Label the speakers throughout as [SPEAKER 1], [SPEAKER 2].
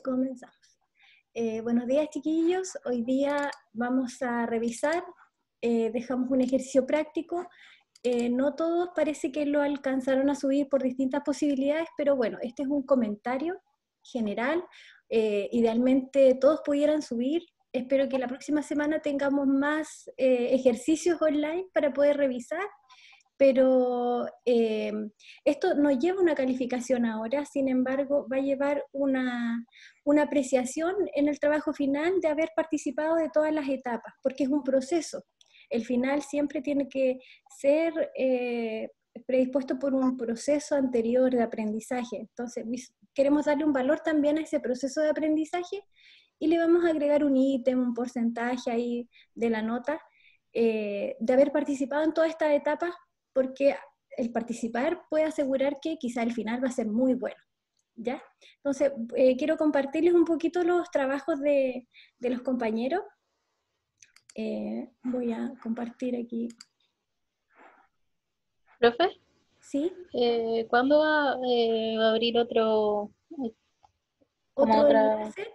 [SPEAKER 1] Comenzamos. Buenos días, chiquillos. Hoy día vamos a revisar, dejamos un ejercicio práctico. No todos parece que lo alcanzaron a subir por distintas posibilidades, pero bueno, este es un comentario general. Idealmente todos pudieran subir. Espero que la próxima semana tengamos más ejercicios online para poder revisar. Pero esto no lleva una calificación ahora, sin embargo, va a llevar una apreciación en el trabajo final de haber participado de todas las etapas, porque es un proceso. El final siempre tiene que ser predispuesto por un proceso anterior de aprendizaje. Entonces, queremos darle un valor también a ese proceso de aprendizaje y le vamos a agregar un ítem, un porcentaje ahí de la nota, de haber participado en todas estas etapas, porque el participar puede asegurar que quizá el final va a ser muy bueno, ¿ya? Entonces, quiero compartirles un poquito los trabajos de los compañeros. Voy a compartir aquí.
[SPEAKER 2] ¿Profe?
[SPEAKER 1] ¿Sí?
[SPEAKER 2] ¿Cuándo va a abrir otro?
[SPEAKER 1] ¿Otro
[SPEAKER 2] Otra.
[SPEAKER 1] enlace?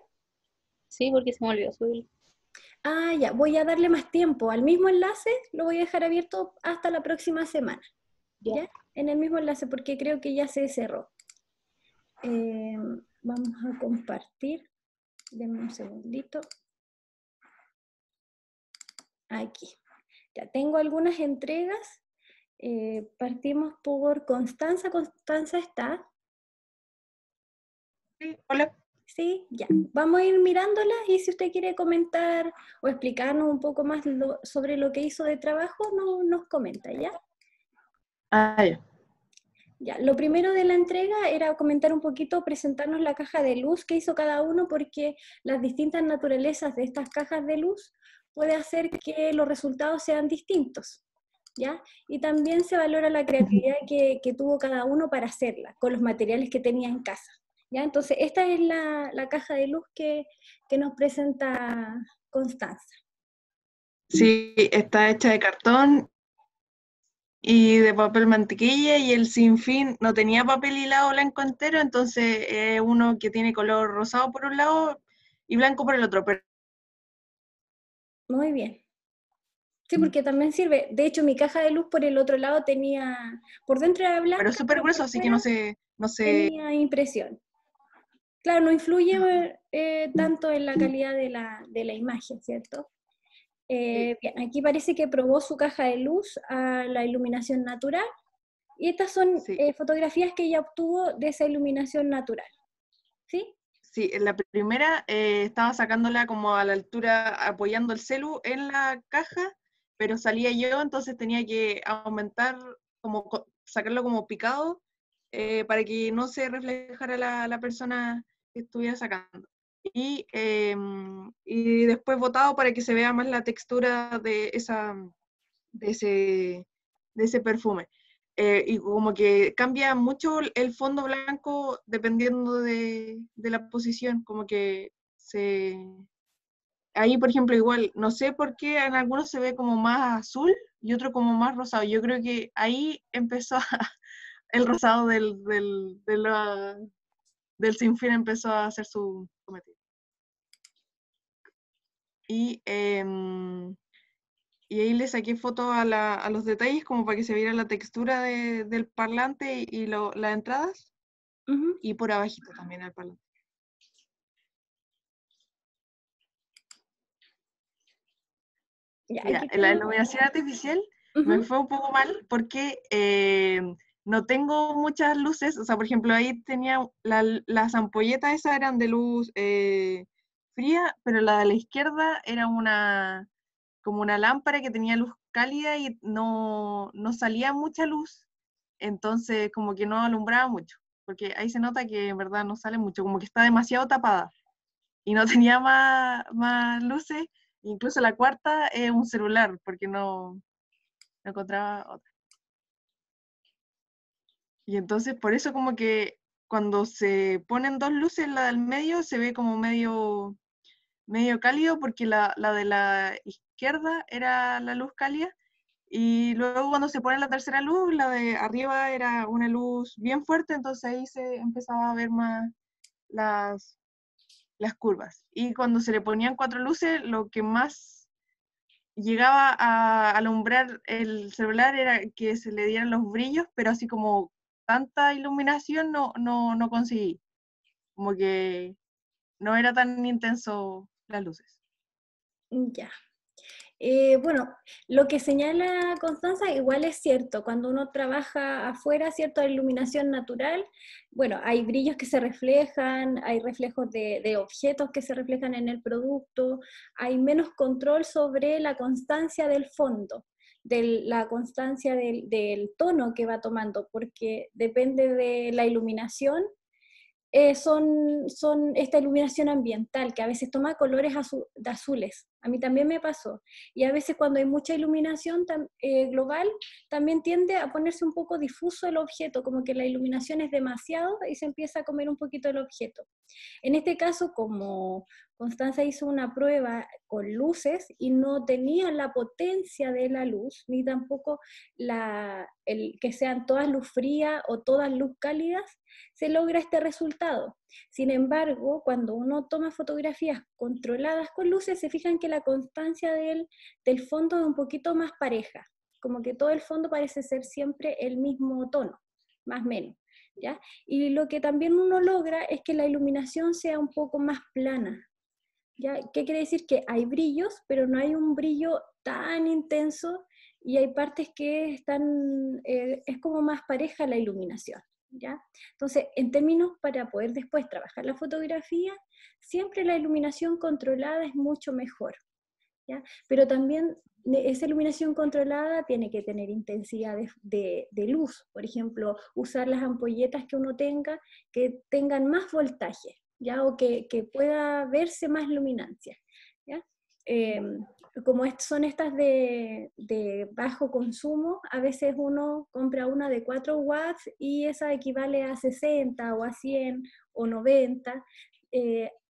[SPEAKER 2] Sí, porque se me olvidó subirlo.
[SPEAKER 1] Ah, ya, voy a darle más tiempo. Al mismo enlace lo voy a dejar abierto hasta la próxima semana, ¿ya? En el mismo enlace, porque creo que ya se cerró. Vamos a compartir. Denme un segundito. Aquí. Ya tengo algunas entregas. Partimos por Constanza. Constanza está.
[SPEAKER 3] Sí, hola.
[SPEAKER 1] Sí, ya. Vamos a ir mirándolas y si usted quiere comentar o explicarnos un poco más sobre lo que hizo de trabajo, nos comenta, ¿ya?
[SPEAKER 3] Ah, ya.
[SPEAKER 1] Ya, lo primero de la entrega era comentar un poquito, presentarnos la caja de luz que hizo cada uno, porque las distintas naturalezas de estas cajas de luz puede hacer que los resultados sean distintos, ¿ya? Y también se valora la creatividad que tuvo cada uno para hacerla, con los materiales que tenía en casa, ¿ya? Entonces, esta es la caja de luz que nos presenta Constanza.
[SPEAKER 3] Sí, está hecha de cartón y de papel mantequilla, y el sinfín no tenía papel hilado blanco entero, entonces uno que tiene color rosado por un lado y blanco por el otro. Pero
[SPEAKER 1] Muy bien. Sí, porque también sirve. De hecho, mi caja de luz por el otro lado tenía, por dentro era blanca,
[SPEAKER 3] es súper
[SPEAKER 1] pero por
[SPEAKER 3] grueso, así que
[SPEAKER 1] fuera
[SPEAKER 3] no se...
[SPEAKER 1] tenía impresión. Claro, no influye tanto en la calidad de la imagen, ¿cierto? Bien, aquí parece que probó su caja de luz a la iluminación natural, y estas son
[SPEAKER 3] Sí,
[SPEAKER 1] fotografías que ella obtuvo de esa iluminación natural, ¿sí?
[SPEAKER 3] sí, en la primera estaba sacándola como a la altura, apoyando el celu en la caja, pero salía yo, entonces tenía que aumentar, como sacarlo como picado, para que no se reflejara la persona que estuviera sacando. Y después botado para que se vea más la textura de ese perfume. Y como que cambia mucho el fondo blanco dependiendo de la posición, como que ahí, por ejemplo, igual, no sé por qué en algunos se ve como más azul y otro como más rosado. Yo creo que ahí empezó el rosado del sinfín empezó a hacer su cometido. Y ahí le saqué fotos a los detalles como para que se viera la textura del parlante y las entradas, y por abajito también al parlante.
[SPEAKER 1] Ya,
[SPEAKER 3] Ya,
[SPEAKER 1] aquí
[SPEAKER 3] en la
[SPEAKER 1] tengo.
[SPEAKER 3] iluminación artificial me fue un poco mal porque no tengo muchas luces. O sea, por ejemplo, ahí tenía las ampolletas, esas eran de luz fría, pero la de la izquierda era como una lámpara que tenía luz cálida y no salía mucha luz, entonces como que no alumbraba mucho, porque ahí se nota que en verdad no sale mucho, como que está demasiado tapada y no tenía más luces. Incluso la cuarta es un celular, porque no encontraba otra. Y entonces por eso como que cuando se ponen dos luces, la del medio se ve como medio cálido, porque la de la izquierda era la luz cálida, y luego cuando se pone la tercera luz, la de arriba era una luz bien fuerte, entonces ahí se empezaba a ver más las curvas. Y cuando se le ponían 4 luces, lo que más llegaba a alumbrar el celular era que se le dieran los brillos, pero así como tanta iluminación no conseguí. Como que no era tan intenso las luces.
[SPEAKER 1] Ya. Bueno, lo que señala Constanza igual es cierto, cuando uno trabaja afuera, ¿cierto? Hay iluminación natural, bueno, hay brillos que se reflejan, hay reflejos de objetos que se reflejan en el producto, hay menos control sobre la constancia del fondo, la constancia del tono que va tomando, porque depende de la iluminación. Son esta iluminación ambiental, que a veces toma colores azules. A mí también me pasó. Y a veces cuando hay mucha iluminación global, también tiende a ponerse un poco difuso el objeto, como que la iluminación es demasiado y se empieza a comer un poquito el objeto. En este caso, como Constanza hizo una prueba con luces y no tenía la potencia de la luz, ni tampoco que sean todas luz fría o todas luz cálidas, se logra este resultado. Sin embargo, cuando uno toma fotografías controladas con luces, se fijan que la constancia del fondo es un poquito más pareja, como que todo el fondo parece ser siempre el mismo tono, más o menos. ¿Ya? Y lo que también uno logra es que la iluminación sea un poco más plana. ¿Ya? ¿Qué quiere decir? Que hay brillos, pero no hay un brillo tan intenso y hay partes que están, es como más pareja la iluminación. ¿Ya? Entonces, en términos para poder después trabajar la fotografía, siempre la iluminación controlada es mucho mejor. ¿Ya? Pero también esa iluminación controlada tiene que tener intensidad de luz, por ejemplo, usar las ampolletas que uno tenga que tengan más voltaje, ¿ya? O que pueda verse más luminancia. ¿Ya? Como son estas de bajo consumo, a veces uno compra una de 4 watts y esa equivale a 60 o a 100 o 90.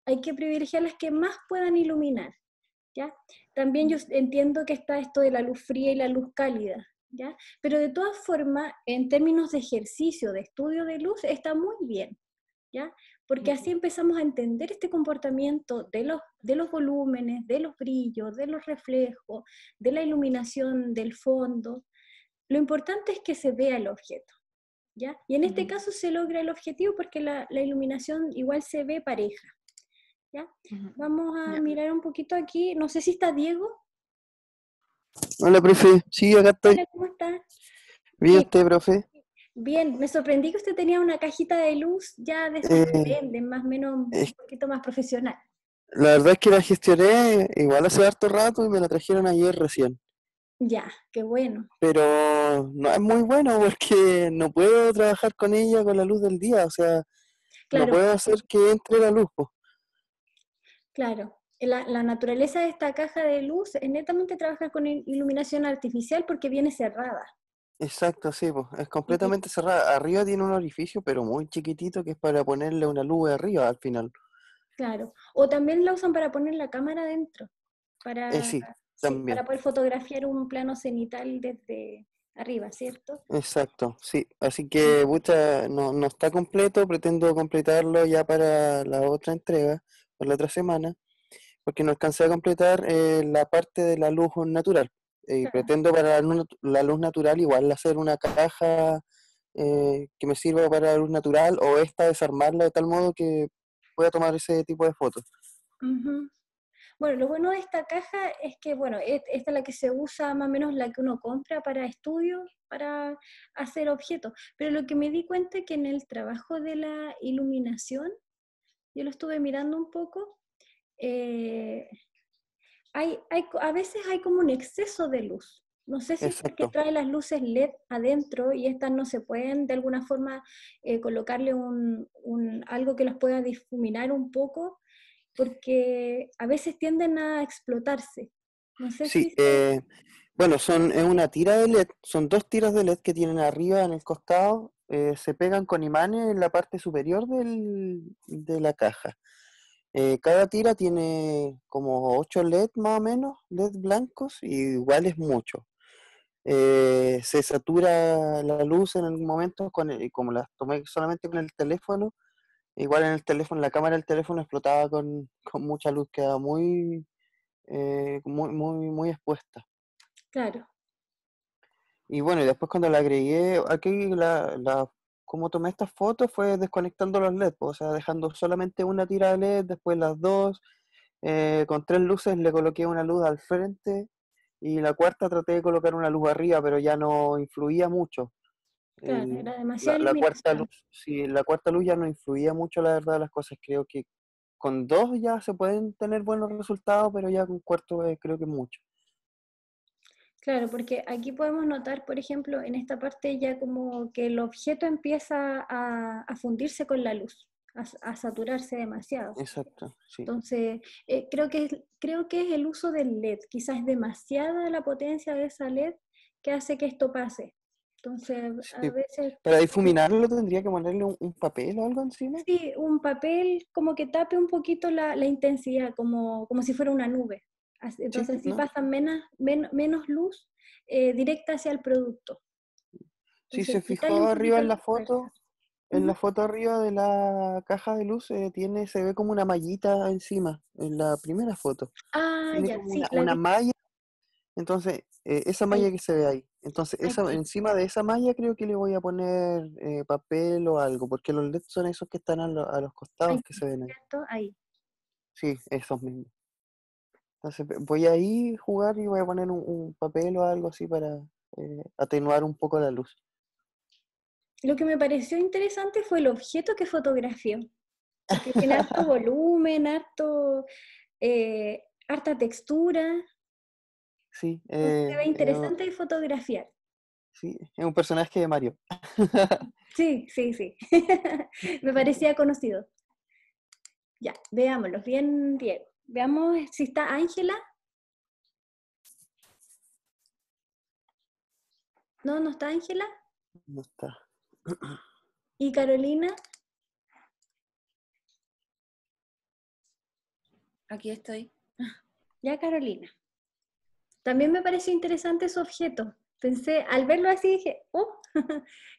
[SPEAKER 1] Hay que privilegiar las que más puedan iluminar. ¿Ya? También yo entiendo que está esto de la luz fría y la luz cálida, ¿ya? Pero de todas formas, en términos de ejercicio, de estudio de luz, está muy bien, ¿ya? Porque así empezamos a entender este comportamiento de los volúmenes, de los brillos, de los reflejos, de la iluminación del fondo. Lo importante es que se vea el objeto, ¿ya? Y en este caso se logra el objetivo porque la iluminación igual se ve pareja. ¿Ya? Vamos a mirar un poquito aquí. No sé si está Diego.
[SPEAKER 4] Hola, profe. Sí, acá estoy.
[SPEAKER 1] Hola, ¿cómo está?
[SPEAKER 4] ¿Bien
[SPEAKER 1] Sí,
[SPEAKER 4] usted, profe?
[SPEAKER 1] bien, me sorprendí que usted tenía una cajita de luz ya de esas que venden, más o menos un poquito más profesional.
[SPEAKER 4] La verdad es que la gestioné igual hace harto rato y me la trajeron ayer recién.
[SPEAKER 1] Ya, qué bueno.
[SPEAKER 4] Pero no es muy bueno porque no puedo trabajar con ella con la luz del día, o sea, no
[SPEAKER 1] Claro,
[SPEAKER 4] puedo hacer que entre la luz, po.
[SPEAKER 1] claro. La naturaleza de esta caja de luz es netamente trabajar con iluminación artificial porque viene cerrada.
[SPEAKER 4] Exacto, sí, pues, es
[SPEAKER 1] Y,
[SPEAKER 4] completamente cerrada. Arriba tiene un orificio, pero muy chiquitito, que es para ponerle una luz arriba al final.
[SPEAKER 1] claro. O también la usan para poner la cámara dentro, para,
[SPEAKER 4] Sí,
[SPEAKER 1] sí, para
[SPEAKER 4] también.
[SPEAKER 1] poder fotografiar un plano cenital desde arriba, ¿cierto?
[SPEAKER 4] Exacto, sí. Así que, pucha, no está completo, pretendo completarlo ya para la otra entrega, para la otra semana, porque no alcancé a completar la parte de la luz natural.
[SPEAKER 1] Claro.
[SPEAKER 4] Pretendo para la luz natural igual hacer una caja que me sirva para la luz natural o esta desarmarla de tal modo que pueda tomar ese tipo de fotos.
[SPEAKER 1] Ujú. Bueno, lo bueno de esta caja es que, bueno, esta es la que se usa más o menos la que uno compra para estudios, para hacer objetos. Pero lo que me di cuenta es que en el trabajo de la iluminación, yo lo estuve mirando un poco, eh, a veces hay como un exceso de luz. No sé si es porque
[SPEAKER 4] Exacto.
[SPEAKER 1] trae las luces LED adentro y estas no se pueden de alguna forma colocarle algo que las pueda difuminar un poco, porque a veces tienden a explotarse. No sé si
[SPEAKER 4] Sí, bueno, es una tira de LED, son dos tiras de LED que tienen arriba en el costado, se pegan con imanes en la parte superior de la caja. Cada tira tiene como 8 LED más o menos, LED blancos, y igual es mucho. Se satura la luz en algún momento, y como las tomé solamente con el teléfono, Igual en el teléfono, la cámara del teléfono explotaba con mucha luz, quedaba muy expuesta.
[SPEAKER 1] Claro,
[SPEAKER 4] Y bueno, y después cuando la agregué, aquí como tomé estas fotos fue desconectando los LED, o sea, dejando solamente una tira de LED, después las dos, con 3 luces le coloqué una luz al frente y la cuarta traté de colocar una luz arriba, pero ya no influía mucho.
[SPEAKER 1] claro,
[SPEAKER 4] El-
[SPEAKER 1] era demasiada
[SPEAKER 4] la cuarta luz,
[SPEAKER 1] iluminación.
[SPEAKER 4] sí, la cuarta luz ya no influía mucho, la verdad, las cosas. Creo que con 2 ya se pueden tener buenos resultados, pero ya con cuarto creo que es mucho.
[SPEAKER 1] Claro, porque aquí podemos notar, por ejemplo, en esta parte ya como que el objeto empieza a fundirse con la luz, a saturarse demasiado.
[SPEAKER 4] Exacto, sí.
[SPEAKER 1] Entonces, creo que es el uso del LED. Quizás es demasiada la potencia de esa LED que hace que esto pase. Entonces, a
[SPEAKER 4] Sí.
[SPEAKER 1] veces,
[SPEAKER 4] Para difuminarlo tendría que ponerle un papel o algo encima.
[SPEAKER 1] sí, un papel como que tape un poquito la intensidad, como si fuera una nube.
[SPEAKER 4] Sí,
[SPEAKER 1] Entonces, así
[SPEAKER 4] ¿no?
[SPEAKER 1] pasa menos luz directa hacia el producto.
[SPEAKER 4] Si
[SPEAKER 1] Entonces,
[SPEAKER 4] se
[SPEAKER 1] quitarle
[SPEAKER 4] fijó
[SPEAKER 1] un
[SPEAKER 4] arriba
[SPEAKER 1] poquito
[SPEAKER 4] en
[SPEAKER 1] la
[SPEAKER 4] la
[SPEAKER 1] fuerza.
[SPEAKER 4] foto, arriba de la caja de luz, se ve como una mallita encima, en la primera foto.
[SPEAKER 1] Ah,
[SPEAKER 4] Tiene
[SPEAKER 1] ya,
[SPEAKER 4] como
[SPEAKER 1] sí, la he
[SPEAKER 4] una
[SPEAKER 1] visto.
[SPEAKER 4] malla, entonces, esa
[SPEAKER 1] Ahí,
[SPEAKER 4] malla que se ve ahí. Entonces,
[SPEAKER 1] aquí,
[SPEAKER 4] encima de esa malla creo que le voy a poner papel o algo, porque los LEDs son esos que están a los costados
[SPEAKER 1] ahí,
[SPEAKER 4] que se ven ahí.
[SPEAKER 1] ¿cierto? Ahí.
[SPEAKER 4] Sí, esos mismos. Entonces, voy a ahí jugar y voy a poner un papel o algo así para atenuar un poco la luz.
[SPEAKER 1] Lo que me pareció interesante fue el objeto que fotografió, porque tiene harto volumen, harta textura,
[SPEAKER 4] Sí,
[SPEAKER 1] entonces se ve interesante de fotografiar.
[SPEAKER 4] sí, es un personaje de Mario.
[SPEAKER 1] Sí, sí, sí. Me parecía conocido. Ya, veámoslos bien, Diego. Veamos si está Ángela. No, no está Ángela.
[SPEAKER 4] No está.
[SPEAKER 1] Y Carolina.
[SPEAKER 2] Aquí estoy.
[SPEAKER 1] Ya, Carolina. También me pareció interesante su objeto. Pensé, al verlo así dije, oh,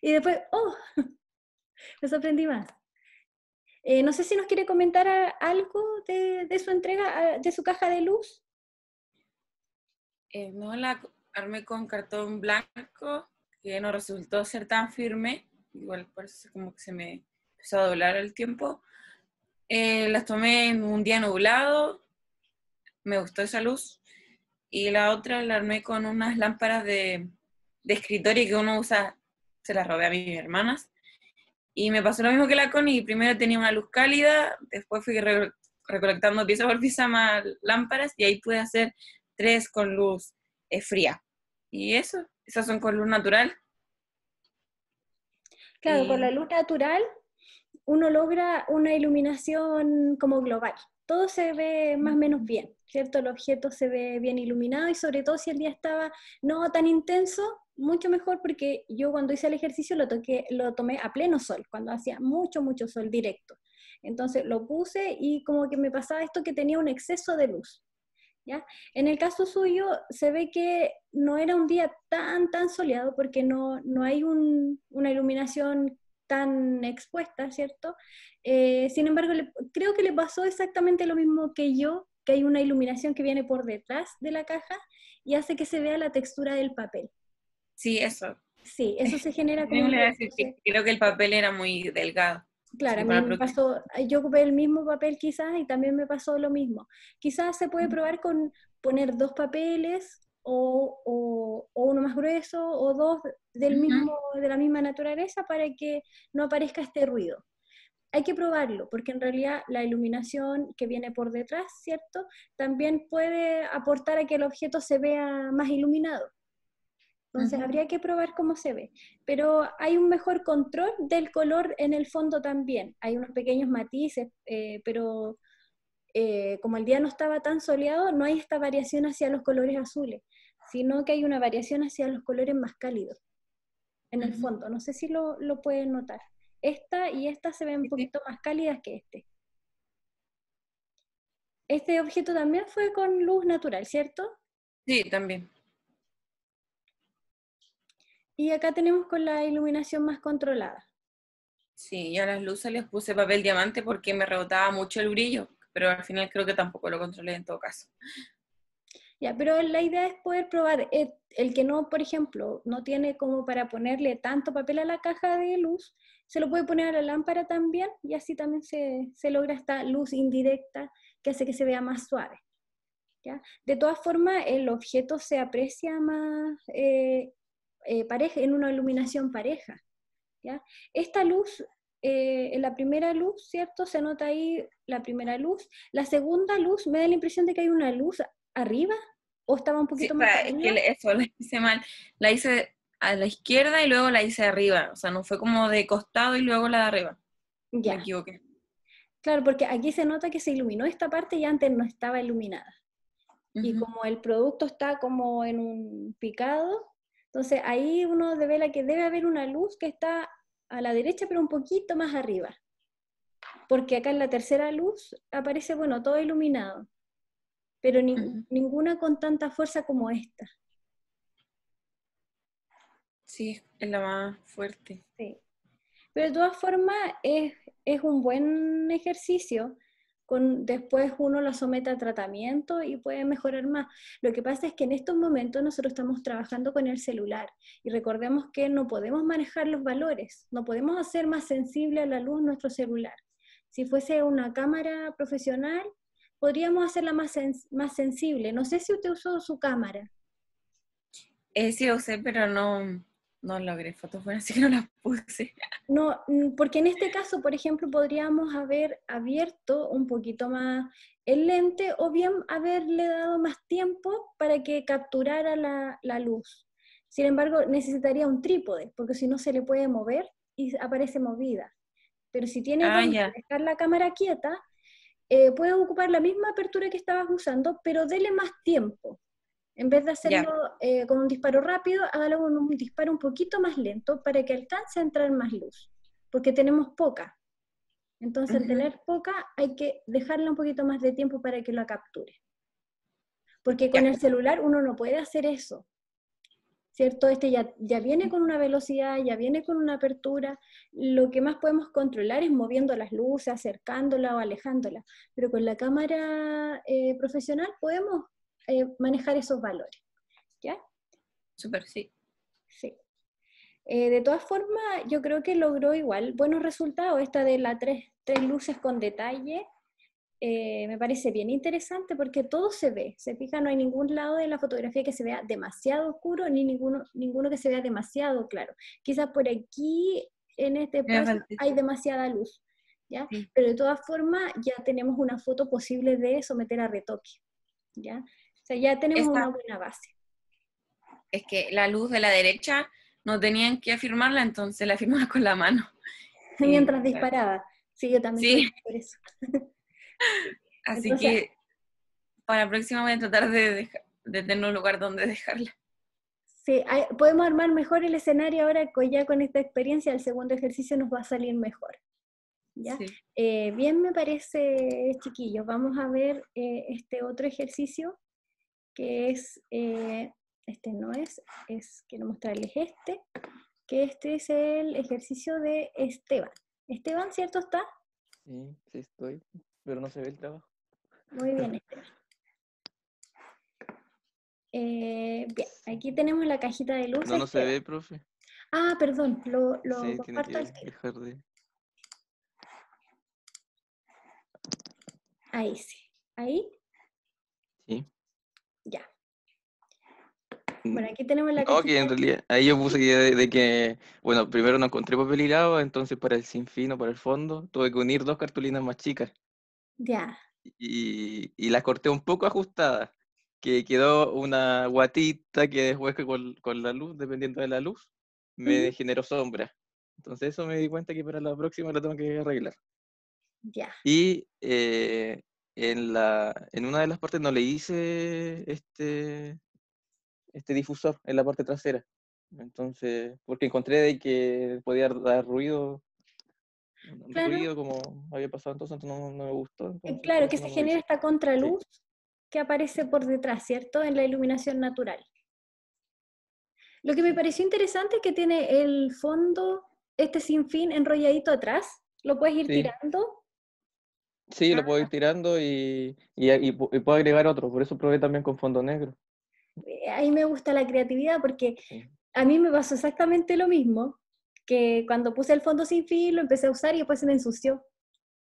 [SPEAKER 1] y después, oh, me sorprendí más. No sé si nos quiere comentar algo de su entrega, de su caja de luz.
[SPEAKER 2] No la armé con cartón blanco, que no resultó ser tan firme. Igual por eso como que se me empezó a doblar el tiempo. Las tomé en un día nublado, me gustó esa luz. Y la otra la armé con unas lámparas de escritorio que uno usa, se las robé a mis hermanas. Y me pasó lo mismo que la Connie, primero tenía una luz cálida, después fui recolectando pieza por pieza más lámparas y ahí pude hacer 3 con luz fría. Y eso, esas son con luz natural.
[SPEAKER 1] Claro, con la
[SPEAKER 2] Y
[SPEAKER 1] luz natural uno logra una iluminación como global. Todo se ve más o menos bien, ¿cierto? El objeto se ve bien iluminado y sobre todo si el día estaba no tan intenso, mucho mejor porque yo cuando hice el ejercicio lo tomé a pleno sol, cuando hacía mucho, mucho sol directo. Entonces lo puse y como que me pasaba esto que tenía un exceso de luz. ¿Ya? En el caso suyo se ve que no era un día tan soleado porque no hay una iluminación tan expuesta, ¿cierto? Sin embargo, creo que le pasó exactamente lo mismo que yo, que hay una iluminación que viene por detrás de la caja y hace que se vea la textura del papel.
[SPEAKER 2] sí, eso.
[SPEAKER 1] Sí, eso se genera como
[SPEAKER 2] Yo
[SPEAKER 1] un
[SPEAKER 2] le iba a
[SPEAKER 1] ruido.
[SPEAKER 2] decir que creo que el papel era muy delgado.
[SPEAKER 1] Claro,
[SPEAKER 2] Sí,
[SPEAKER 1] a mí
[SPEAKER 2] para
[SPEAKER 1] me pasó, yo ocupé el mismo papel quizás y también me pasó lo mismo. Quizás se puede probar con poner 2 papeles o uno más grueso o 2 de la misma naturaleza para que no aparezca este ruido. Hay que probarlo, porque en realidad la iluminación que viene por detrás, ¿cierto? También puede aportar a que el objeto se vea más iluminado. Entonces habría que probar cómo se ve. Pero hay un mejor control del color en el fondo también. Hay unos pequeños matices, pero como el día no estaba tan soleado, no hay esta variación hacia los colores azules, sino que hay una variación hacia los colores más cálidos en el fondo. No sé si lo pueden notar. Esta y esta se ven un poquito más cálidas que este. Este objeto también fue con luz natural, ¿cierto?
[SPEAKER 2] Sí, también.
[SPEAKER 1] Y acá tenemos con la iluminación más controlada.
[SPEAKER 2] Sí, yo a las luces les puse papel diamante porque me rebotaba mucho el brillo, pero al final creo que tampoco lo controlé en todo caso.
[SPEAKER 1] Ya, pero la idea es poder probar. El que no, por ejemplo, no tiene como para ponerle tanto papel a la caja de luz, se lo puede poner a la lámpara también y así también se logra esta luz indirecta que hace que se vea más suave. ¿Ya? De todas formas, el objeto se aprecia más pareja, en una iluminación pareja. ¿Ya? Esta luz, en la primera luz, ¿cierto? Se nota ahí la primera luz. La segunda luz, me da la impresión de que hay una luz arriba, o estaba un
[SPEAKER 2] Sí,
[SPEAKER 1] poquito más
[SPEAKER 2] es
[SPEAKER 1] arriba.
[SPEAKER 2] que eso la hice mal. La hice a la izquierda y luego la hice arriba. O sea, no fue como de costado y luego la de arriba. Me
[SPEAKER 1] Ya,
[SPEAKER 2] equivoqué.
[SPEAKER 1] claro, porque aquí se nota que se iluminó esta parte y antes no estaba iluminada. Y
[SPEAKER 2] Ujú.
[SPEAKER 1] como el producto está como en un picado, entonces ahí uno devela que debe haber una luz que está a la derecha, pero un poquito más arriba. Porque acá en la tercera luz aparece, bueno, todo iluminado, pero
[SPEAKER 2] Ujú.
[SPEAKER 1] ninguna con tanta fuerza como esta.
[SPEAKER 2] Sí, es la más fuerte.
[SPEAKER 1] Sí. Pero de todas formas es un buen ejercicio. Después uno lo somete a tratamiento y puede mejorar más. Lo que pasa es que en estos momentos nosotros estamos trabajando con el celular y recordemos que no podemos manejar los valores, no podemos hacer más sensible a la luz nuestro celular. Si fuese una cámara profesional, podríamos hacerla más sensible. No sé si usted usó su cámara.
[SPEAKER 2] Sí, lo usé, pero no logré fotos buenas, así que no las puse.
[SPEAKER 1] No, porque en este caso, por ejemplo, podríamos haber abierto un poquito más el lente o bien haberle dado más tiempo para que capturara la luz. Sin embargo, necesitaría un trípode, porque si no se le puede mover y aparece movida. Pero si tiene
[SPEAKER 2] Ah,
[SPEAKER 1] donde
[SPEAKER 2] ya.
[SPEAKER 1] dejar la cámara quieta, puedes ocupar la misma apertura que estabas usando, pero dele más tiempo. En vez de
[SPEAKER 2] Ya.
[SPEAKER 1] hacerlo con un disparo rápido, hágalo con un disparo un poquito más lento para que alcance a entrar más luz, porque tenemos poca. Entonces, al
[SPEAKER 2] Ujú.
[SPEAKER 1] tener poca, hay que dejarle un poquito más de tiempo para que lo capture. Porque con
[SPEAKER 2] Ya.
[SPEAKER 1] el celular uno no puede hacer eso, ¿cierto? Este ya viene con una velocidad, ya viene con una apertura. Lo que más podemos controlar es moviendo las luces, acercándola o alejándola. Pero con la cámara profesional podemos manejar esos valores, ¿ya?
[SPEAKER 2] Súper, sí.
[SPEAKER 1] Sí. De todas formas, yo creo que logró igual buenos resultados. Esta de las tres luces con detalle me parece bien interesante porque todo se ve. Se fija, no hay ningún lado de la fotografía que se vea demasiado oscuro ni ninguno que se vea demasiado claro. Quizás por aquí, en este
[SPEAKER 2] Me
[SPEAKER 1] espacio,
[SPEAKER 2] falta.
[SPEAKER 1] hay demasiada luz, ¿ya?
[SPEAKER 2] Sí.
[SPEAKER 1] Pero de todas formas, ya tenemos una foto posible de someter a retoque, ¿ya? O sea, ya tenemos una
[SPEAKER 2] Esta,
[SPEAKER 1] buena base.
[SPEAKER 2] es que la luz de la derecha no tenían que afirmarla, entonces la afirmaba con la mano. Y,
[SPEAKER 1] Mientras
[SPEAKER 2] claro.
[SPEAKER 1] disparaba. Sí, yo también tuve
[SPEAKER 2] Sí,
[SPEAKER 1] que hacer eso.
[SPEAKER 2] así
[SPEAKER 1] Entonces,
[SPEAKER 2] que para la próxima voy a tratar de tener un lugar donde dejarla.
[SPEAKER 1] sí, podemos armar mejor el escenario ahora ya con esta experiencia, el segundo ejercicio nos va a salir mejor. ¿Ya?
[SPEAKER 2] Sí.
[SPEAKER 1] Bien me parece, chiquillos. Vamos a ver este otro ejercicio que es, este no es, quiero mostrarles que este es el ejercicio de Esteban. Esteban, ¿cierto está?
[SPEAKER 5] Sí, sí estoy, pero no se ve el trabajo.
[SPEAKER 1] Muy bien, Esteban. Bien, aquí tenemos la cajita de luces.
[SPEAKER 5] No se
[SPEAKER 1] Esteban.
[SPEAKER 5] ve, profe.
[SPEAKER 1] Ah, perdón, lo
[SPEAKER 5] Sí, tiene
[SPEAKER 1] comparto
[SPEAKER 5] que
[SPEAKER 1] al tiro.
[SPEAKER 5] dejar de...
[SPEAKER 1] Ahí sí. Ahí,
[SPEAKER 5] Sí.
[SPEAKER 1] ya. Bueno, aquí tenemos la
[SPEAKER 5] No, que
[SPEAKER 1] cajita.
[SPEAKER 5] en realidad, ahí yo puse que de que, bueno, primero no encontré papel hilado, entonces para el sinfín o para el fondo, tuve que unir dos cartulinas más chicas
[SPEAKER 1] Ya.
[SPEAKER 5] y las corté un poco ajustadas, que quedó una guatita que después que con la luz, dependiendo de la luz,
[SPEAKER 1] Ujú.
[SPEAKER 5] me generó sombra. Entonces eso me di cuenta que para la próxima lo tengo que arreglar.
[SPEAKER 1] Ya.
[SPEAKER 5] Y en una de las partes no le hice este difusor en la parte trasera. Entonces, porque encontré de que podía dar
[SPEAKER 1] Claro,
[SPEAKER 5] ruido como había pasado entonces no me gustó, entonces por
[SPEAKER 1] claro que
[SPEAKER 5] eso
[SPEAKER 1] se
[SPEAKER 5] no lo
[SPEAKER 1] genera
[SPEAKER 5] hice.
[SPEAKER 1] esta
[SPEAKER 5] Sí,
[SPEAKER 1] contraluz que aparece por detrás, ¿cierto? En la iluminación natural. Lo que me
[SPEAKER 5] sí.
[SPEAKER 1] pareció interesante es que tiene el fondo este sinfín enrolladito atrás, lo puedes ir
[SPEAKER 5] Sí,
[SPEAKER 1] tirando.
[SPEAKER 5] sí, lo puedo ir tirando y puedo agregar otro, por eso probé también con fondo negro.
[SPEAKER 1] Ahí me gusta la creatividad porque
[SPEAKER 5] Sí.
[SPEAKER 1] a mí me pasó exactamente lo mismo, que cuando puse el fondo sin fin lo empecé a usar y después se me ensució.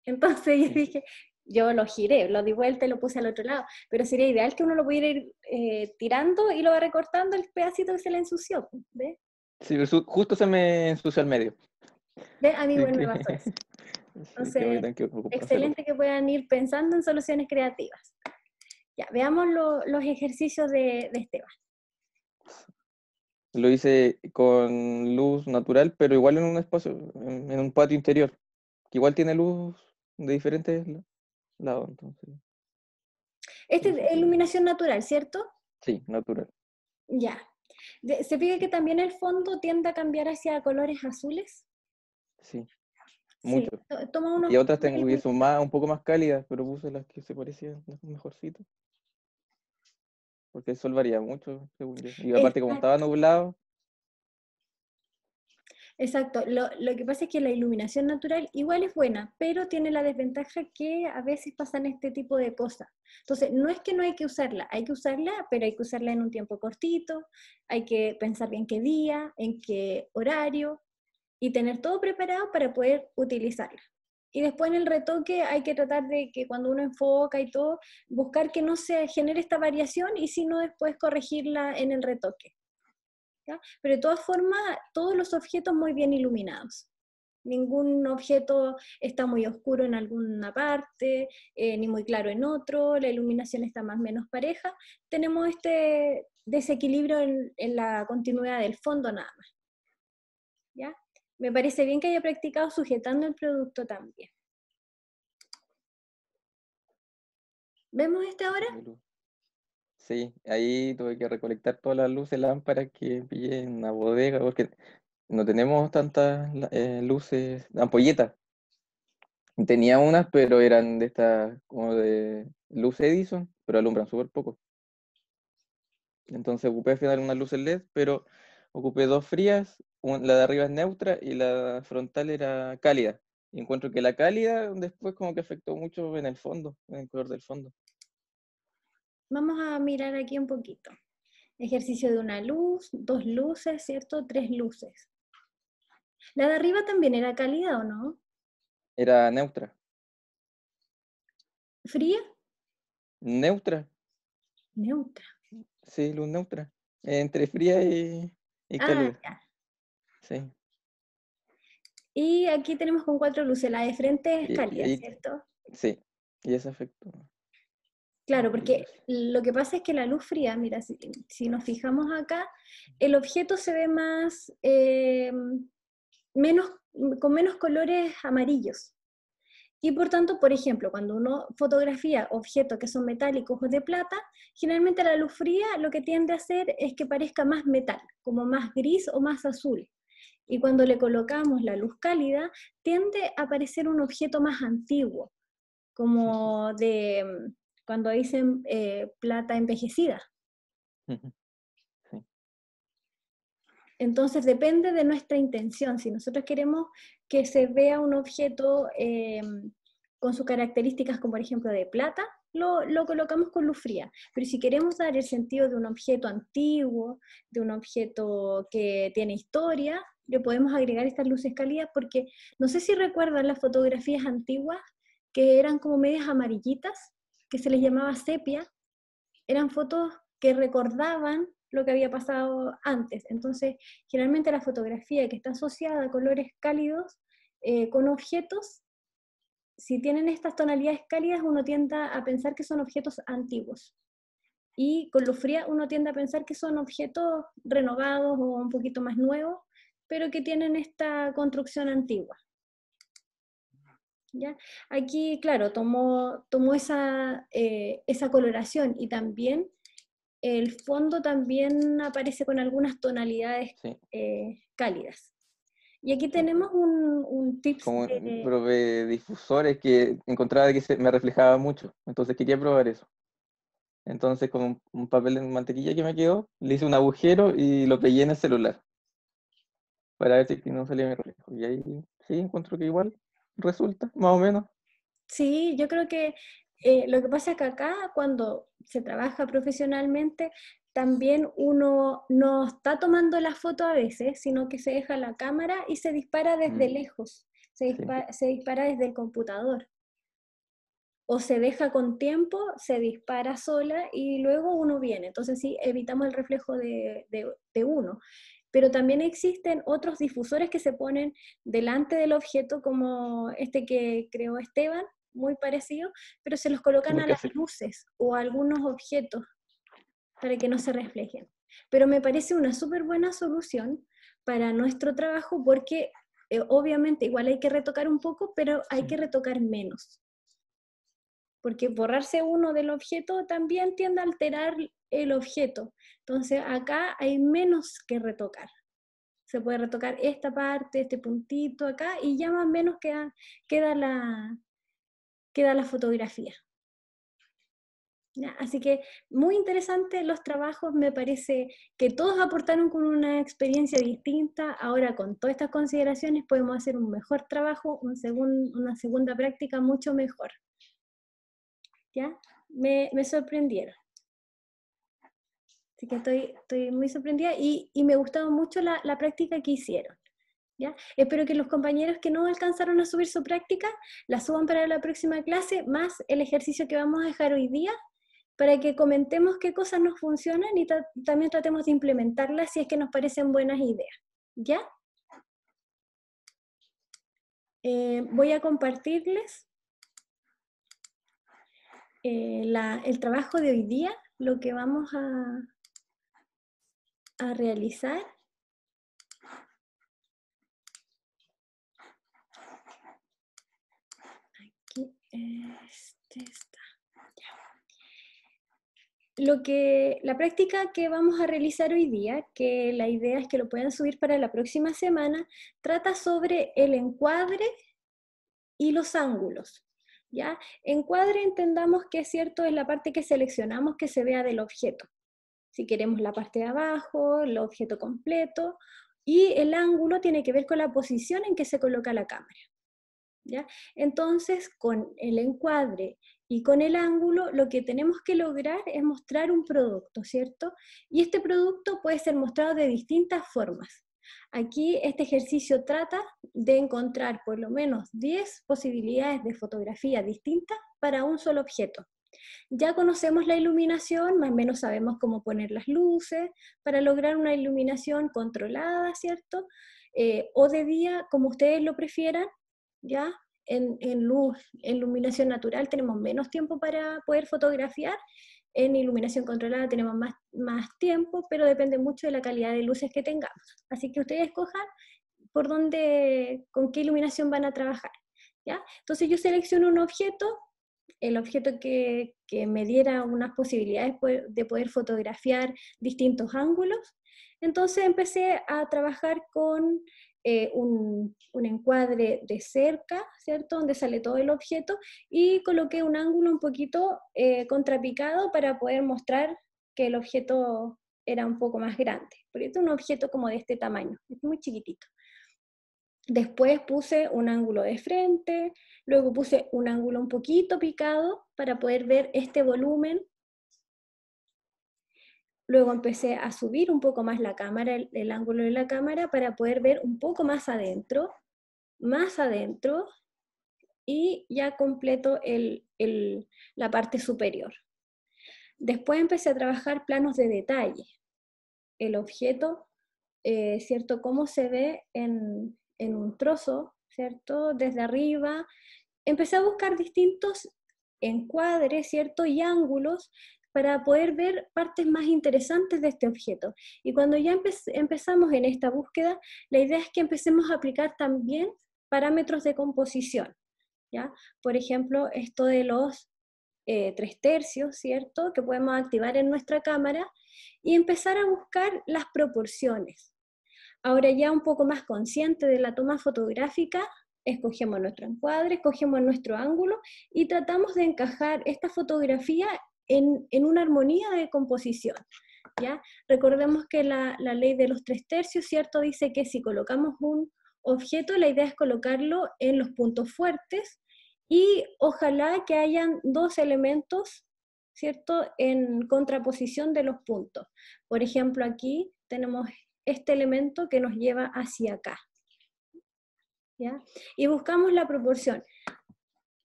[SPEAKER 1] Entonces yo
[SPEAKER 5] Sí.
[SPEAKER 1] dije, yo lo giré, lo di vuelta y lo puse al otro lado, pero sería ideal que uno lo pudiera ir tirando y lo va recortando el pedacito que se le ensució. ¿Ves?
[SPEAKER 5] Sí, pero justo se me ensució al medio.
[SPEAKER 1] ¿Ves? A mí
[SPEAKER 5] Así
[SPEAKER 1] igual
[SPEAKER 5] que,
[SPEAKER 1] me pasó eso.
[SPEAKER 5] sí, que voy a
[SPEAKER 1] Entonces,
[SPEAKER 5] tener que hacer otro.
[SPEAKER 1] excelente que puedan ir pensando en soluciones creativas. Ya, veamos los ejercicios de Esteban.
[SPEAKER 5] Lo hice con luz natural, pero igual en un espacio, en un patio interior, que igual tiene luz de diferentes lados, entonces.
[SPEAKER 1] Este
[SPEAKER 5] Eso
[SPEAKER 1] es
[SPEAKER 5] fue.
[SPEAKER 1] iluminación natural, ¿cierto?
[SPEAKER 5] Sí, natural.
[SPEAKER 1] Ya. ¿Se fija que también el fondo tiende a cambiar hacia colores azules?
[SPEAKER 5] Sí,
[SPEAKER 1] Sí,
[SPEAKER 5] mucho.
[SPEAKER 1] toma
[SPEAKER 5] Y
[SPEAKER 1] unos
[SPEAKER 5] otras tengo que
[SPEAKER 1] colores.
[SPEAKER 5] son un poco más cálidas, pero puse las que se parecían mejorcito, porque el sol varía mucho, según yo. Y aparte, como estaba
[SPEAKER 1] Exacto,
[SPEAKER 5] nublado,
[SPEAKER 1] exacto. Lo que pasa es que la iluminación natural igual es buena, pero tiene la desventaja que a veces pasan este tipo de cosas. Entonces, no es que no hay que usarla, pero hay que usarla en un tiempo cortito, hay que pensar bien qué día, en qué horario, y tener todo preparado para poder utilizarla. Y después en el retoque hay que tratar de que cuando uno enfoca y todo, buscar que no se genere esta variación y si no después corregirla en el retoque. ¿Ya? Pero de todas formas, todos los objetos muy bien iluminados. Ningún objeto está muy oscuro en alguna parte, ni muy claro en otro, la iluminación está más o menos pareja. Tenemos este desequilibrio en la continuidad del fondo nada más. ¿Ya? Me parece bien que haya practicado sujetando el producto también. ¿Vemos este ahora?
[SPEAKER 5] de luz. Sí, ahí tuve que recolectar todas las luces, lámparas que pillé en una bodega, porque no tenemos tantas luces, ampolletas. Tenía unas, pero eran de estas como de luz Edison, pero alumbran súper poco. Entonces ocupé al final unas luces LED, pero ocupé dos frías, la de arriba es neutra y la frontal era cálida. Y encuentro que la cálida después como que afectó mucho en el fondo, en el color del fondo.
[SPEAKER 1] Vamos a mirar aquí un poquito. Ejercicio de una luz, dos luces, ¿cierto? Tres luces. ¿La de arriba también era cálida o no?
[SPEAKER 5] Era neutra.
[SPEAKER 1] ¿Fría?
[SPEAKER 5] ¿Neutra?
[SPEAKER 1] Neutra.
[SPEAKER 5] Sí, luz neutra. Entre fría y
[SPEAKER 1] Ah,
[SPEAKER 5] cálida.
[SPEAKER 1] ya.
[SPEAKER 5] Sí.
[SPEAKER 1] Y aquí tenemos con cuatro luces. La de frente es
[SPEAKER 5] Y
[SPEAKER 1] cálida,
[SPEAKER 5] ahí,
[SPEAKER 1] ¿cierto?
[SPEAKER 5] sí. Y ese afectó.
[SPEAKER 1] Claro,
[SPEAKER 5] Las
[SPEAKER 1] porque
[SPEAKER 5] luces.
[SPEAKER 1] lo que pasa es que la luz fría, mira, si nos fijamos acá, el objeto se ve más, menos, con menos colores amarillos. Y por tanto, por ejemplo, cuando uno fotografía objetos que son metálicos o de plata, generalmente la luz fría lo que tiende a hacer es que parezca más metal, como más gris o más azul. Y cuando le colocamos la luz cálida, tiende a parecer un objeto más antiguo, como de cuando dicen plata envejecida.
[SPEAKER 5] Sí.
[SPEAKER 1] Entonces depende de nuestra intención. Si nosotros queremos que se vea un objeto con sus características, como por ejemplo de plata, lo colocamos con luz fría. Pero si queremos dar el sentido de un objeto antiguo, de un objeto que tiene historia, le podemos agregar estas luces cálidas porque no sé si recuerdan las fotografías antiguas que eran como medias amarillitas, que se les llamaba sepia. Eran fotos que recordaban lo que había pasado antes. Entonces, generalmente la fotografía que está asociada a colores cálidos con objetos, si tienen estas tonalidades cálidas, uno tiende a pensar que son objetos antiguos. Y con luz fría uno tiende a pensar que son objetos renovados o un poquito más nuevos, pero que tienen esta construcción antigua. ¿Ya? Aquí, claro, tomó esa coloración y también el fondo también aparece con algunas tonalidades
[SPEAKER 5] Sí.
[SPEAKER 1] cálidas. Y aquí
[SPEAKER 5] Sí.
[SPEAKER 1] tenemos un tips
[SPEAKER 5] Como
[SPEAKER 1] de...
[SPEAKER 5] probé difusores que encontraba que me reflejaba mucho. Entonces quería probar eso. Entonces con un papel de mantequilla que me quedó, le hice un agujero y lo pegué en el celular. para ver si es que no salía mi reflejo. Y ahí sí encuentro que igual resulta, más o menos.
[SPEAKER 1] Sí, yo creo que lo que pasa es que acá cuando se trabaja profesionalmente, también uno no está tomando la foto a veces, sino que se deja la cámara y se dispara desde
[SPEAKER 5] Mm,
[SPEAKER 1] lejos,
[SPEAKER 5] sí,
[SPEAKER 1] se dispara desde el computador. O se deja con tiempo, se dispara sola y luego uno viene. Entonces sí, evitamos el reflejo de uno. Pero también existen otros difusores que se ponen delante del objeto, como este que creó Esteban, muy parecido, pero se los colocan
[SPEAKER 5] muy
[SPEAKER 1] a las
[SPEAKER 5] casero.
[SPEAKER 1] luces o a algunos objetos para que no se reflejen. Pero me parece una súper buena solución para nuestro trabajo porque obviamente igual hay que retocar un poco, pero hay que retocar menos. Porque borrarse uno del objeto también tiende a alterar el objeto. Entonces acá hay menos que retocar. Se puede retocar esta parte, este puntito acá, y ya más o menos queda la fotografía. ¿Ya? Así que muy interesante los trabajos, me parece que todos aportaron con una experiencia distinta. Ahora con todas estas consideraciones podemos hacer un mejor trabajo, una segunda práctica mucho mejor. ¿Ya? Me sorprendieron. Así que estoy muy sorprendida y me gustó mucho la práctica que hicieron. ¿Ya? Espero que los compañeros que no alcanzaron a subir su práctica la suban para la próxima clase, más el ejercicio que vamos a dejar hoy día, para que comentemos qué cosas nos funcionan y también tratemos de implementarlas si es que nos parecen buenas ideas. ¿Ya? Voy a compartirles el trabajo de hoy día, lo que vamos a realizar. Aquí, está. La práctica que vamos a realizar hoy día, que la idea es que lo puedan subir para la próxima semana, trata sobre el encuadre y los ángulos. ¿Ya? Encuadre entendamos que es cierto, es la parte que seleccionamos que se vea del objeto. Si queremos la parte de abajo, el objeto completo, y el ángulo tiene que ver con la posición en que se coloca la cámara. ¿Ya? Entonces, con el encuadre y con el ángulo, lo que tenemos que lograr es mostrar un producto, ¿cierto? Y este producto puede ser mostrado de distintas formas. Aquí este ejercicio trata de encontrar por lo menos 10 posibilidades de fotografía distintas para un solo objeto. Ya conocemos la iluminación, más o menos sabemos cómo poner las luces para lograr una iluminación controlada, ¿cierto? O de día, como ustedes lo prefieran, ¿ya? En iluminación natural tenemos menos tiempo para poder fotografiar, en iluminación controlada tenemos más tiempo, pero depende mucho de la calidad de luces que tengamos. Así que ustedes escojan con qué iluminación van a trabajar, ¿ya? Entonces yo selecciono un objeto, el objeto que me diera unas posibilidades de poder fotografiar distintos ángulos. Entonces empecé a trabajar con un encuadre de cerca, ¿cierto? Donde sale todo el objeto, y coloqué un ángulo un poquito contrapicado para poder mostrar que el objeto era un poco más grande, porque este es un objeto como de este tamaño, es muy chiquitito. Después puse un ángulo de frente, luego puse un ángulo un poquito picado para poder ver este volumen. Luego empecé a subir un poco más la cámara, el ángulo de la cámara, para poder ver un poco más adentro, y ya completo la parte superior. Después empecé a trabajar planos de detalle. El objeto, ¿cierto? Cómo se ve en un trozo, ¿cierto? Desde arriba. Empecé a buscar distintos encuadres, ¿cierto? Y ángulos para poder ver partes más interesantes de este objeto. Y cuando ya empezamos en esta búsqueda, la idea es que empecemos a aplicar también parámetros de composición, ¿ya? Por ejemplo, esto de los 3/3, ¿cierto? Que podemos activar en nuestra cámara y empezar a buscar las proporciones. Ahora ya un poco más consciente de la toma fotográfica, escogemos nuestro encuadre, escogemos nuestro ángulo y tratamos de encajar esta fotografía en una armonía de composición. ¿ya? Recordemos que la ley de los 3/3, ¿cierto? Dice que si colocamos un objeto, la idea es colocarlo en los puntos fuertes y ojalá que hayan dos elementos, ¿cierto?, en contraposición de los puntos. Por ejemplo, aquí tenemos este elemento que nos lleva hacia acá, ¿ya? Y buscamos la proporción.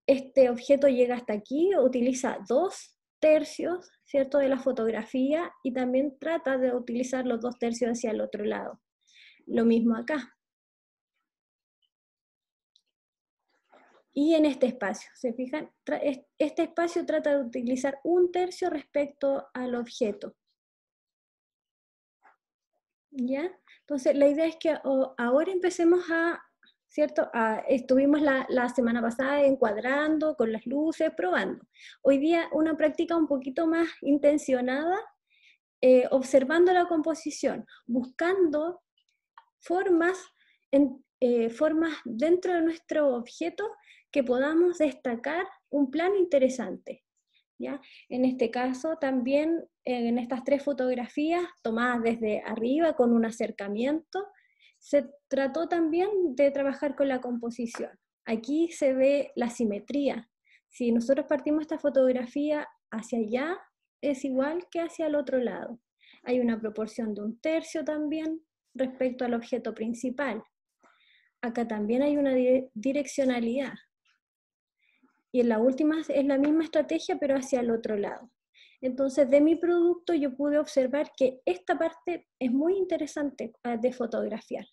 [SPEAKER 1] Este objeto llega hasta aquí, utiliza 2/3, ¿cierto?, de la fotografía y también trata de utilizar los 2/3 hacia el otro lado. Lo mismo acá. Y en este espacio, ¿se fijan? Este espacio trata de utilizar 1/3 respecto al objeto. ¿Ya? Entonces, la idea es que ahora empecemos a, ¿cierto? Estuvimos la semana pasada encuadrando con las luces, probando. Hoy día una práctica un poquito más intencionada, observando la composición, buscando formas dentro de nuestro objeto que podamos destacar un plano interesante, ¿ya? En este caso también, en estas 3 fotografías tomadas desde arriba con un acercamiento, se trató también de trabajar con la composición. Aquí se ve la simetría. Si nosotros partimos esta fotografía hacia allá, es igual que hacia el otro lado. Hay una proporción de 1/3 también respecto al objeto principal. Acá también hay una direccionalidad. Y en la última es la misma estrategia, pero hacia el otro lado. Entonces, de mi producto yo pude observar que esta parte es muy interesante de fotografiar.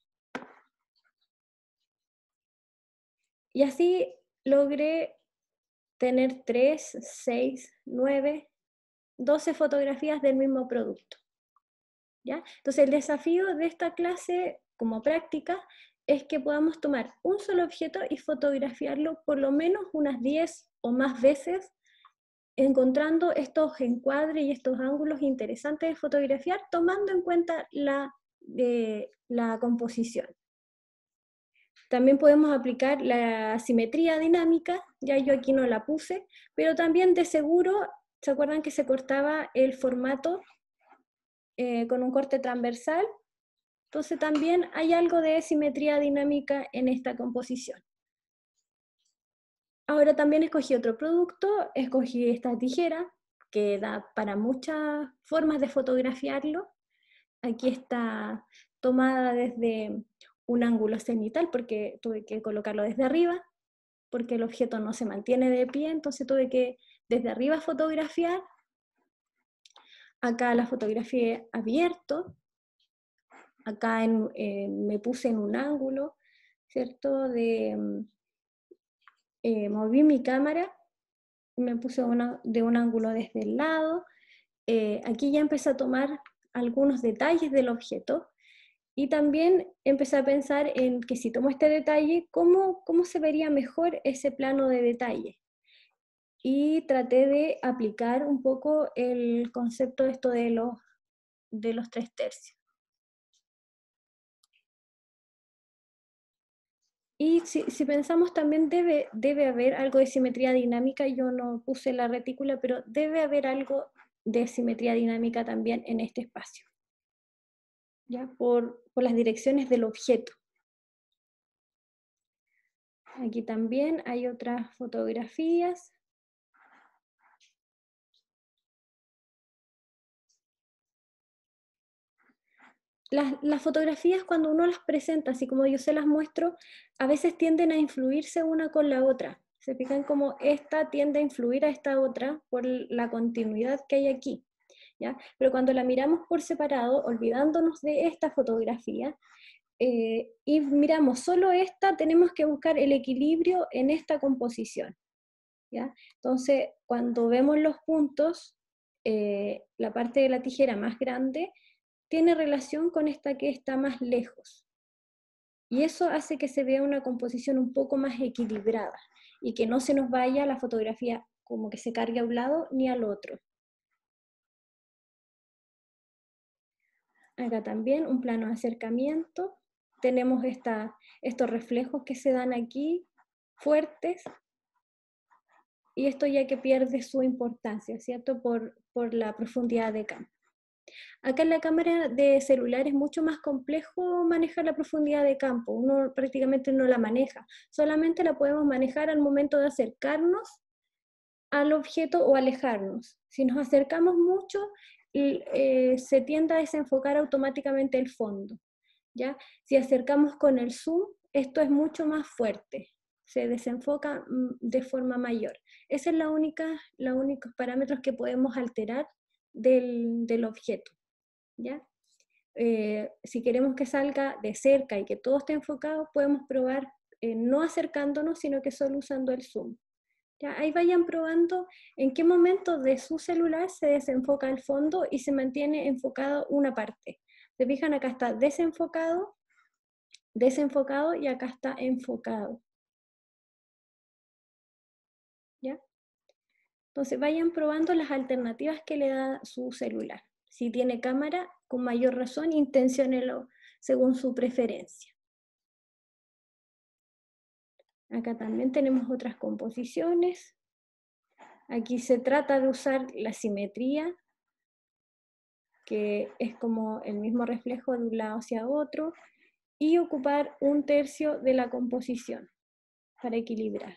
[SPEAKER 1] Y así logré tener 3, 6, 9, 12 fotografías del mismo producto, ¿ya? Entonces, el desafío de esta clase como práctica es que podamos tomar un solo objeto y fotografiarlo por lo menos unas 10 o más veces, encontrando estos encuadres y estos ángulos interesantes de fotografiar, tomando en cuenta la composición. También podemos aplicar la simetría dinámica, ya yo aquí no la puse, pero también de seguro, ¿se acuerdan que se cortaba el formato con un corte transversal? Entonces también hay algo de simetría dinámica en esta composición. Ahora también escogí otro producto, escogí esta tijera, que da para muchas formas de fotografiarlo. Aquí está tomada desde un ángulo cenital, porque tuve que colocarlo desde arriba, porque el objeto no se mantiene de pie, entonces tuve que desde arriba fotografiar. Acá la fotografié abierto, acá me puse en un ángulo, ¿cierto? Moví mi cámara, me puse de un ángulo desde el lado. Aquí ya empecé a tomar algunos detalles del objeto y también empecé a pensar en que si tomo este detalle, ¿cómo se vería mejor ese plano de detalle? Y traté de aplicar un poco el concepto de esto de los 3/3. Y si pensamos también debe haber algo de simetría dinámica, yo no puse la retícula, pero debe haber algo de simetría dinámica también en este espacio, ¿ya? Por las direcciones del objeto. Aquí también hay otras fotografías. Las fotografías, cuando uno las presenta, así como yo se las muestro, a veces tienden a influirse una con la otra. Se fijan como esta tiende a influir a esta otra por la continuidad que hay aquí, ¿ya? Pero cuando la miramos por separado, olvidándonos de esta fotografía, y miramos solo esta, tenemos que buscar el equilibrio en esta composición, ¿ya? Entonces, cuando vemos los puntos, la parte de la tijera más grande tiene relación con esta que está más lejos. Y eso hace que se vea una composición un poco más equilibrada y que no se nos vaya la fotografía como que se cargue a un lado ni al otro. Acá también un plano de acercamiento. Tenemos estos reflejos que se dan aquí, fuertes, y esto ya que pierde su importancia, ¿cierto? Por la profundidad de campo. Acá en la cámara de celular es mucho más complejo manejar la profundidad de campo, uno prácticamente no la maneja, solamente la podemos manejar al momento de acercarnos al objeto o alejarnos. Si nos acercamos mucho, se tiende a desenfocar automáticamente el fondo, ¿ya? Si acercamos con el zoom, esto es mucho más fuerte, se desenfoca de forma mayor. Esa es los únicos parámetros que podemos alterar del objeto, ¿ya? Si queremos que salga de cerca y que todo esté enfocado, podemos probar no acercándonos, sino que solo usando el zoom. ¿Ya? Ahí vayan probando en qué momento de su celular se desenfoca el fondo y se mantiene enfocado una parte. Se fijan, acá está desenfocado, desenfocado y acá está enfocado. ¿Ya? Entonces vayan probando las alternativas que le da su celular. Si tiene cámara, con mayor razón, intenciónelo según su preferencia. Acá también tenemos otras composiciones. Aquí se trata de usar la simetría, que es como el mismo reflejo de un lado hacia otro, y ocupar 1/3 de la composición para equilibrar.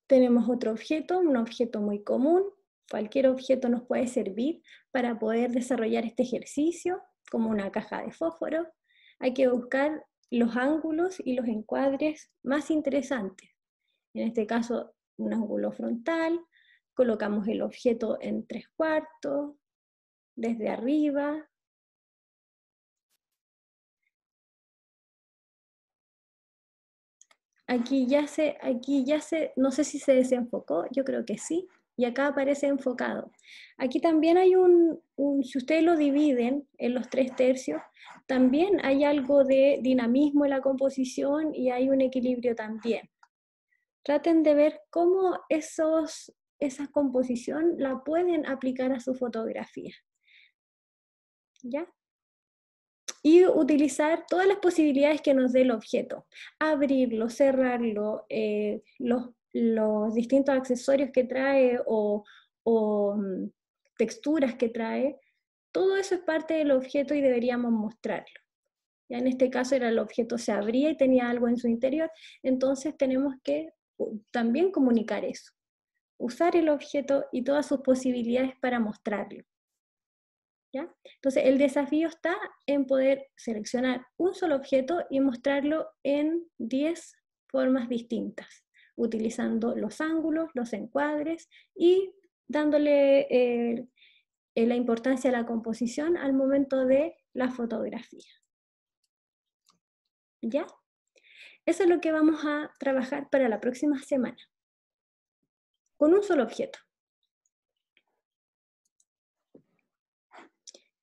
[SPEAKER 1] Tenemos otro objeto, un objeto muy común. Cualquier objeto nos puede servir para poder desarrollar este ejercicio, como una caja de fósforo. Hay que buscar los ángulos y los encuadres más interesantes. En este caso, un ángulo frontal, colocamos el objeto en 3/4, desde arriba. Aquí ya se, no sé si se desenfocó, yo creo que sí, y acá aparece enfocado. Aquí también hay si ustedes lo dividen en los 3/3, también hay algo de dinamismo en la composición y hay un equilibrio también. Traten de ver cómo esa composición la pueden aplicar a su fotografía. ¿Ya? Y utilizar todas las posibilidades que nos dé el objeto. Abrirlo, cerrarlo, los distintos accesorios que trae o texturas que trae. Todo eso es parte del objeto y deberíamos mostrarlo. Ya en este caso el objeto se abría y tenía algo en su interior, entonces tenemos que también comunicar eso. Usar el objeto y todas sus posibilidades para mostrarlo. ¿Ya? Entonces el desafío está en poder seleccionar un solo objeto y mostrarlo en 10 formas distintas, utilizando los ángulos, los encuadres y dándole la importancia a la composición al momento de la fotografía. ¿Ya? Eso es lo que vamos a trabajar para la próxima semana, con un solo objeto.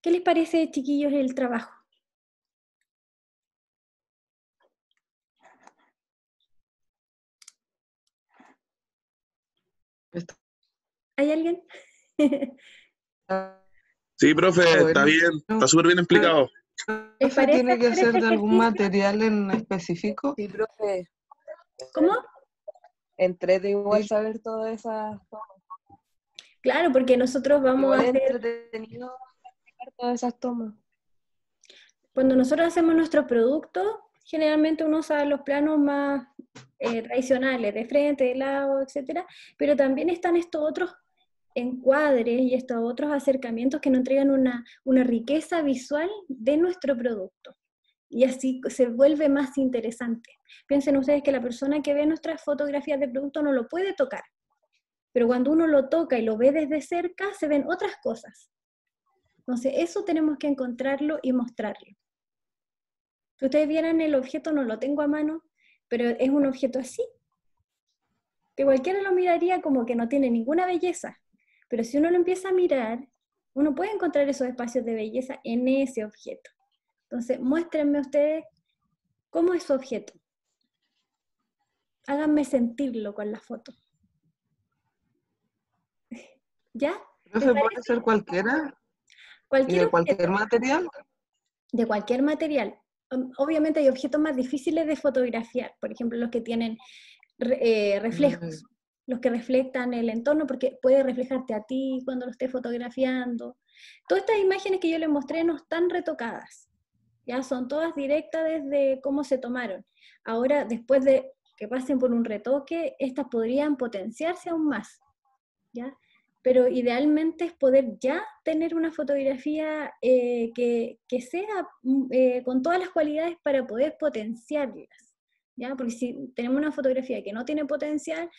[SPEAKER 1] ¿Qué les parece, chiquillos, el trabajo? ¿Hay alguien?
[SPEAKER 6] Sí, profe, está bien, está súper bien explicado.
[SPEAKER 3] ¿Profe tiene que ser de algún material en específico?
[SPEAKER 7] Sí, profe.
[SPEAKER 1] ¿Cómo?
[SPEAKER 7] Entrete igual saber todas esas tomas.
[SPEAKER 1] Claro, porque nosotros vamos a hacer...
[SPEAKER 7] entretenido explicar todas esas tomas.
[SPEAKER 1] Cuando nosotros hacemos nuestro producto, generalmente uno usa los planos más tradicionales, de frente, de lado, etc. Pero también están estos otros encuadres y estos otros acercamientos que nos entregan una riqueza visual de nuestro producto. Y así se vuelve más interesante. Piensen ustedes que la persona que ve nuestras fotografías de producto no lo puede tocar. Pero cuando uno lo toca y lo ve desde cerca, se ven otras cosas. Entonces, eso tenemos que encontrarlo y mostrarlo. Si ustedes vieran el objeto, no lo tengo a mano, pero es un objeto así, que cualquiera lo miraría como que no tiene ninguna belleza. Pero si uno lo empieza a mirar, uno puede encontrar esos espacios de belleza en ese objeto. Entonces, muéstrenme ustedes cómo es su objeto. Háganme sentirlo con la foto. ¿Ya?
[SPEAKER 3] ¿Profe puede ser cualquiera? ¿Y de cualquier material?
[SPEAKER 1] De cualquier material. Obviamente hay objetos más difíciles de fotografiar, por ejemplo los que tienen reflejos. los que reflejan el entorno, porque puede reflejarte a ti cuando lo estés fotografiando. Todas estas imágenes que yo les mostré no están retocadas, ya son todas directas desde cómo se tomaron. Ahora, después de que pasen por un retoque, estas podrían potenciarse aún más, ¿ya? Pero idealmente es poder ya tener una fotografía que sea con todas las cualidades para poder potenciarlas, ¿ya? Porque si tenemos una fotografía que no tiene potencial,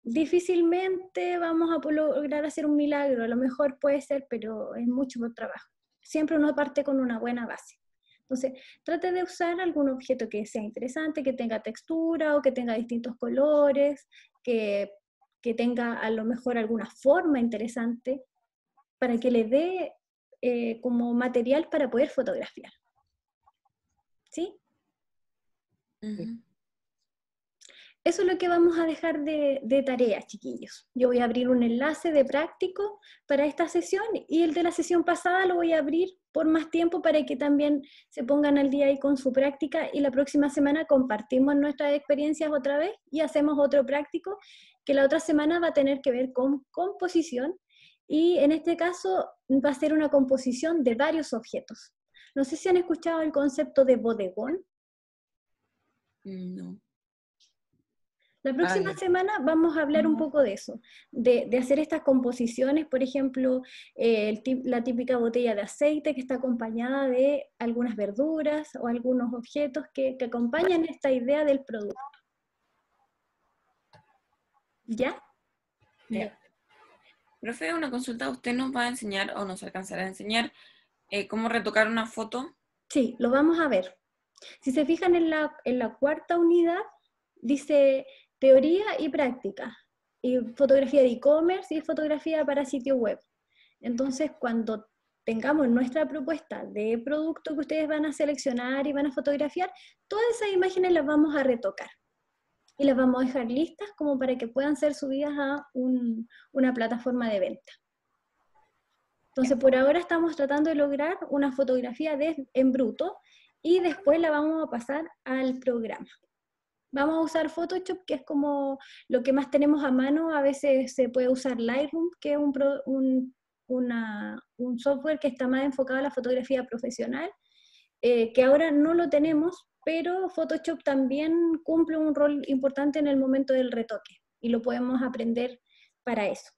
[SPEAKER 1] difícilmente vamos a lograr hacer un milagro. A lo mejor puede ser, pero es mucho trabajo. Siempre uno parte con una buena base. Entonces, trate de usar algún objeto que sea interesante, que tenga textura o que tenga distintos colores, que tenga a lo mejor alguna forma interesante, para que le dé como material para poder fotografiar. ¿Sí? Eso es lo que vamos a dejar de tarea, chiquillos. Yo voy a abrir un enlace de práctico para esta sesión y el de la sesión pasada lo voy a abrir por más tiempo para que también se pongan al día ahí con su práctica, y la próxima semana compartimos nuestras experiencias otra vez y hacemos otro práctico que la otra semana va a tener que ver con composición, y en este caso va a ser una composición de varios objetos. No sé si han escuchado el concepto de bodegón.
[SPEAKER 2] No.
[SPEAKER 1] La próxima semana vamos a hablar un poco de eso, de hacer estas composiciones, por ejemplo, la típica botella de aceite que está acompañada de algunas verduras o algunos objetos que acompañan esta idea del producto. ¿Ya?
[SPEAKER 2] Ya. Profe, una consulta, ¿usted nos va a enseñar o nos alcanzará a enseñar cómo retocar una foto?
[SPEAKER 1] Sí, lo vamos a ver. Si se fijan en la cuarta unidad, dice teoría y práctica, y fotografía de e-commerce y fotografía para sitio web. Entonces, cuando tengamos nuestra propuesta de producto que ustedes van a seleccionar y van a fotografiar, todas esas imágenes las vamos a retocar. Y las vamos a dejar listas como para que puedan ser subidas a una plataforma de venta. Entonces, por ahora estamos tratando de lograr una fotografía en bruto, y después la vamos a pasar al programa. Vamos a usar Photoshop, que es como lo que más tenemos a mano. A veces se puede usar Lightroom, que es un software que está más enfocado a la fotografía profesional, que ahora no lo tenemos, pero Photoshop también cumple un rol importante en el momento del retoque, y lo podemos aprender para eso.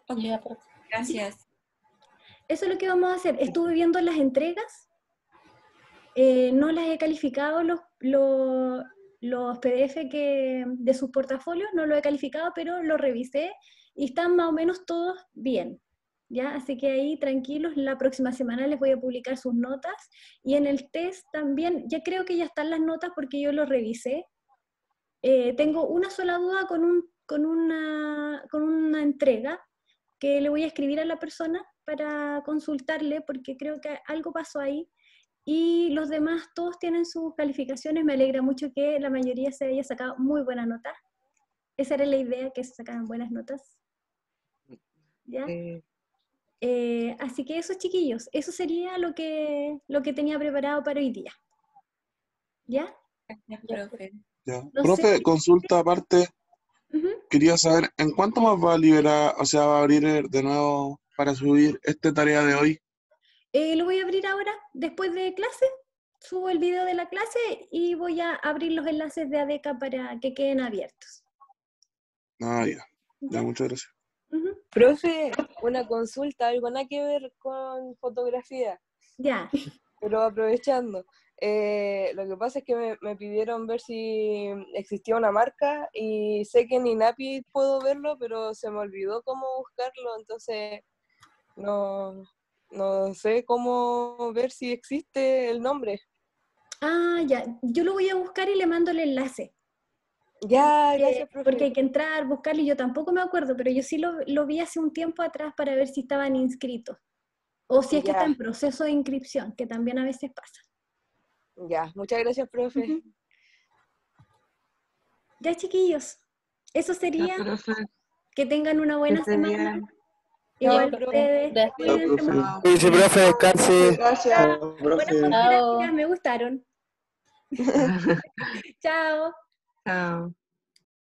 [SPEAKER 2] Okay. Gracias.
[SPEAKER 1] Eso es lo que vamos a hacer. Estuve viendo las entregas. No las he calificado, los PDF de sus portafolios, no los he calificado, pero los revisé y están más o menos todos bien, ¿ya? Así que ahí tranquilos, la próxima semana les voy a publicar sus notas, y en el test también, ya creo que ya están las notas porque yo los revisé. Tengo una sola duda con una entrega que le voy a escribir a la persona para consultarle, porque creo que algo pasó ahí. Y los demás todos tienen sus calificaciones. Me alegra mucho que la mayoría se haya sacado muy buenas notas. Esa era la idea, que se sacaran buenas notas. ¿Ya? Así que eso, chiquillos, eso sería lo que tenía preparado para hoy día. ¿Ya?
[SPEAKER 2] Gracias, profe.
[SPEAKER 6] Ya.
[SPEAKER 1] No
[SPEAKER 6] Profe,
[SPEAKER 1] sé.
[SPEAKER 6] consulta aparte. Quería saber, ¿en cuánto más va a liberar, o sea, va a abrir de nuevo para subir esta tarea de hoy?
[SPEAKER 1] Lo voy a abrir ahora, después de clase. Subo el video de la clase y voy a abrir los enlaces de ADECA para que queden abiertos.
[SPEAKER 6] Ah, ya. Ya, muchas gracias.
[SPEAKER 7] Profe, una consulta, algo nada que ver con fotografía.
[SPEAKER 1] Ya.
[SPEAKER 7] Pero aprovechando, lo que pasa es que me pidieron ver si existía una marca, y sé que en INAPI puedo verlo, pero se me olvidó cómo buscarlo, entonces no sé cómo ver si existe el nombre.
[SPEAKER 1] Ah, ya. Yo lo voy a buscar y le mando el enlace.
[SPEAKER 7] Ya, gracias, profe.
[SPEAKER 1] Porque hay que entrar, buscarlo, y yo tampoco me acuerdo, pero yo sí lo vi hace un tiempo atrás para ver si estaban inscritos. O si es que está en proceso de inscripción, que también a veces pasa.
[SPEAKER 7] Ya, muchas gracias, profe.
[SPEAKER 1] Ya, chiquillos, eso sería.
[SPEAKER 3] Ya, profe.
[SPEAKER 1] Que tengan una buena
[SPEAKER 3] esté
[SPEAKER 1] semana.
[SPEAKER 3] bien.
[SPEAKER 1] Igual
[SPEAKER 7] Chao,
[SPEAKER 1] ustedes.
[SPEAKER 7] profe.
[SPEAKER 1] Cuídense mucho.
[SPEAKER 4] Cuídense, profe, descanse.
[SPEAKER 3] Gracias.
[SPEAKER 1] Buenas fotografías, me gustaron. Chao.
[SPEAKER 3] Chao.